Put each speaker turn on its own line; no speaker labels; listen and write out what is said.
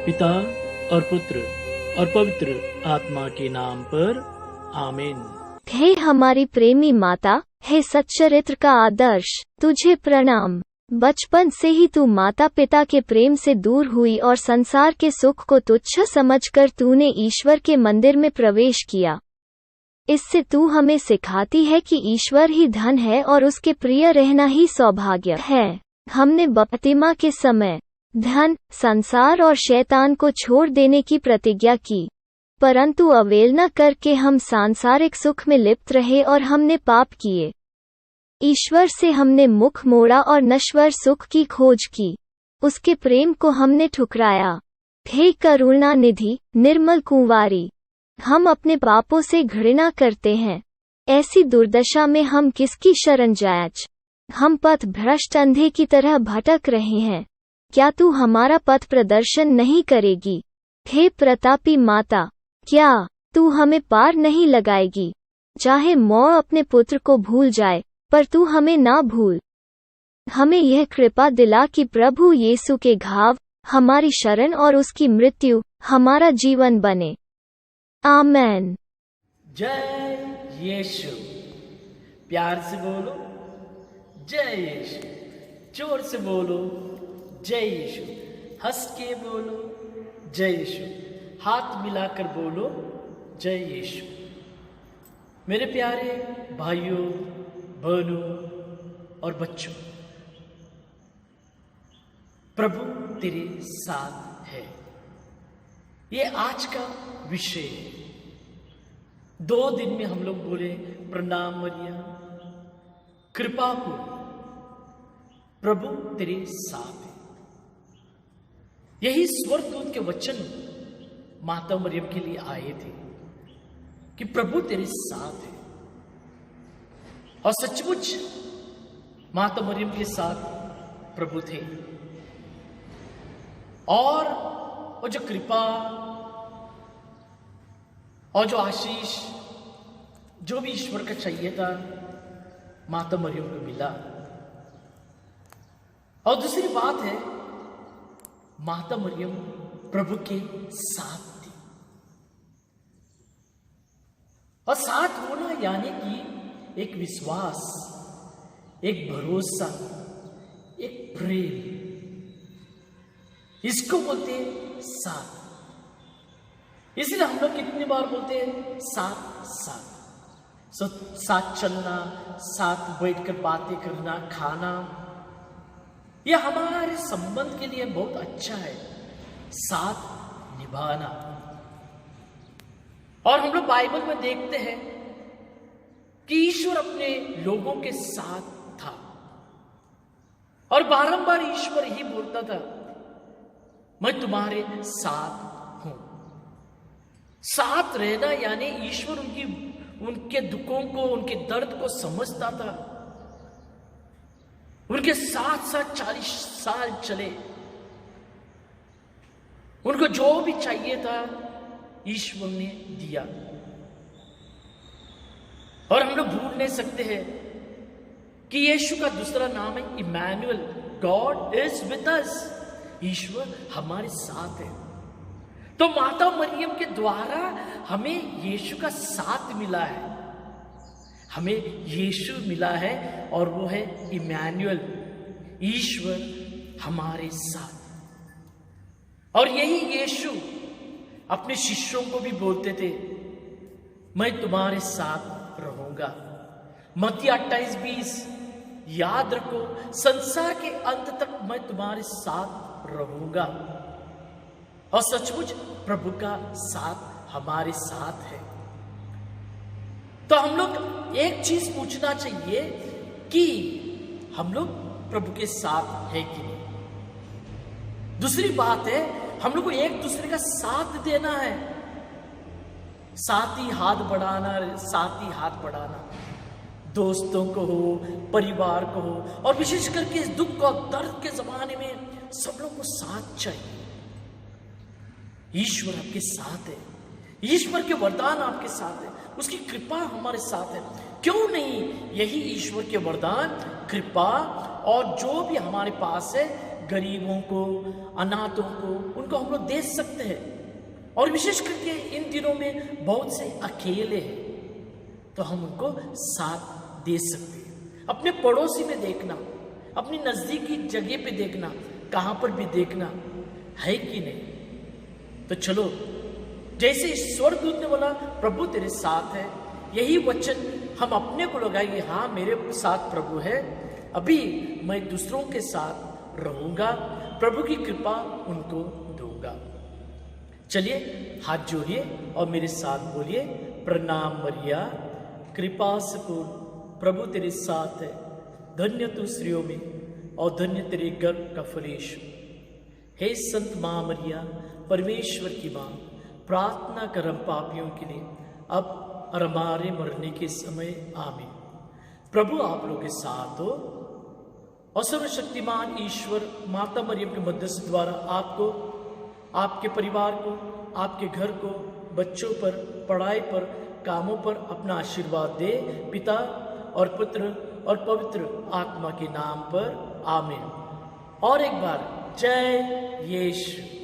पिता और पुत्र और पवित्र आत्मा के नाम पर आमीन।
हे हमारी प्रेमी माता, हे सच्चरित्र का आदर्श, तुझे प्रणाम। बचपन से ही तू माता पिता के प्रेम से दूर हुई और संसार के सुख को तुच्छ समझकर तूने ईश्वर के मंदिर में प्रवेश किया। इससे तू हमें सिखाती है कि ईश्वर ही धन है और उसके प्रिय रहना ही सौभाग्य है। हमने बपतिस्मा के समय धन, संसार और शैतान को छोड़ देने की प्रतिज्ञा की, परंतु अवहेलना करके हम सांसारिक सुख में लिप्त रहे और हमने पाप किए। ईश्वर से हमने मुख मोड़ा और नश्वर सुख की खोज की। उसके प्रेम को हमने ठुकराया। हे करुणा निधि, निर्मल कुंवारी, हम अपने पापों से घृणा करते हैं। ऐसी दुर्दशा में हम किसकी शरण जाएं? हम पथ भ्रष्ट अंधे की तरह भटक रहे हैं। क्या तू हमारा पथ प्रदर्शन नहीं करेगी? हे प्रतापी माता, क्या तू हमें पार नहीं लगाएगी? चाहे मौत अपने पुत्र को भूल जाए, पर तू हमें ना भूल। हमें यह कृपा दिला कि प्रभु यीशु के घाव हमारी शरण और उसकी मृत्यु हमारा जीवन बने। आमेन।
जय यीशु। प्यार से बोलो जय यीशु। जोर से बोलो जय यीशु। हंस के बोलो जय यीशु। हाथ मिलाकर बोलो जय यीशु। मेरे प्यारे भाइयों, बहनों और बच्चों, प्रभु तेरे साथ है, ये आज का विषय है। 2 दिन में हम लोग बोले प्रणाम मरियम, कृपा पूर्ण, प्रभु तेरे साथ है। यही स्वर्गदूत के वचन माता मरियम के लिए आए थे कि प्रभु तेरे साथ है। और सचमुच माता मरियम के साथ प्रभु थे। और वो जो कृपा और जो आशीष, जो भी ईश्वर का चाहिए था, माता मरियम को मिला। और दूसरी बात है, माता मरियम प्रभु के साथ थी। और साथ होना यानी कि एक विश्वास, एक भरोसा, एक प्रेम, इसको बोलते हैं साथ। इसलिए हम लोग कितनी बार बोलते हैं साथ साथ। साथ चलना, साथ बैठकर बातें करना, खाना, यह हमारे संबंध के लिए बहुत अच्छा है, साथ निभाना। और हम लोग बाइबल में देखते हैं कि ईश्वर अपने लोगों के साथ था और बारंबार ईश्वर ही बोलता था, मैं तुम्हारे साथ हूं। साथ रहना यानी ईश्वर उनके दुखों को, उनके दर्द को समझता था। उनके साथ साथ 40 साल चले। उनको जो भी चाहिए था ईश्वर ने दिया। और हम लोग भूल नहीं सकते हैं कि यीशु का दूसरा नाम है Emmanuel, God is with us, ईश्वर हमारे साथ है। तो माता मरियम के द्वारा हमें यीशु का साथ मिला है, हमें यीशु मिला है, और वो है इमैनुअल, ईश्वर हमारे साथ। और यही यीशु अपने शिष्यों को भी बोलते थे, मैं तुम्हारे साथ रहूंगा। मत्ती 28:20, याद रखो, संसार के अंत तक मैं तुम्हारे साथ रहूंगा। और सचमुच प्रभु का साथ हमारे साथ है। तो हम लोग एक चीज पूछना चाहिए कि हम लोग प्रभु के साथ है कि नहीं। दूसरी बात है, हम लोग को एक दूसरे का साथ देना है, साथ ही हाथ बढ़ाना, साथ ही हाथ बढ़ाना। दोस्तों को हो, परिवार को हो, और विशेष करके इस दुख और दर्द के जमाने में सब लोग को साथ चाहिए। ईश्वर आपके साथ है, ईश्वर के वरदान आपके साथ है, उसकी कृपा हमारे साथ है। क्यों नहीं यही ईश्वर के वरदान, कृपा और जो भी हमारे पास है, गरीबों को, अनाथों को, उनको हम लोग दे सकते हैं। और विशेष करके इन दिनों में बहुत से अकेले हैं, तो हम उनको साथ दे सकते हैं। अपने पड़ोसी में देखना, अपनी नजदीकी जगह पे देखना, कहां पर भी देखना है कि नहीं। तो चलो, जैसे स्वर्गदूत ने बोला प्रभु तेरे साथ है, यही वचन हम अपने को लगाएंगे, हाँ मेरे साथ प्रभु है, अभी मैं दूसरों के साथ रहूंगा, प्रभु की कृपा उनको दूंगा। चलिए हाथ जोड़िए और मेरे साथ बोलिए, प्रणाम मरिया, कृपा से पूर्ण प्रभु तेरे साथ है, धन्य तू स्त्रियों में और धन्य तेरे गर्भ का फल यीशु। हे संत मां मरिया, परमेश्वर की मां, प्रार्थना कर हम पापियों के लिए, अब और हमारे मरने के समय आमीन। प्रभु आप लोगों के साथ हो और सर्वशक्तिमान ईश्वर माता मरियम के मध्यस्थ द्वारा आपको, आपके परिवार को, आपके घर को, बच्चों पर, पढ़ाई पर, कामों पर अपना आशीर्वाद दे, पिता और पुत्र और पवित्र आत्मा के नाम पर आमीन। और एक बार जय यीशु।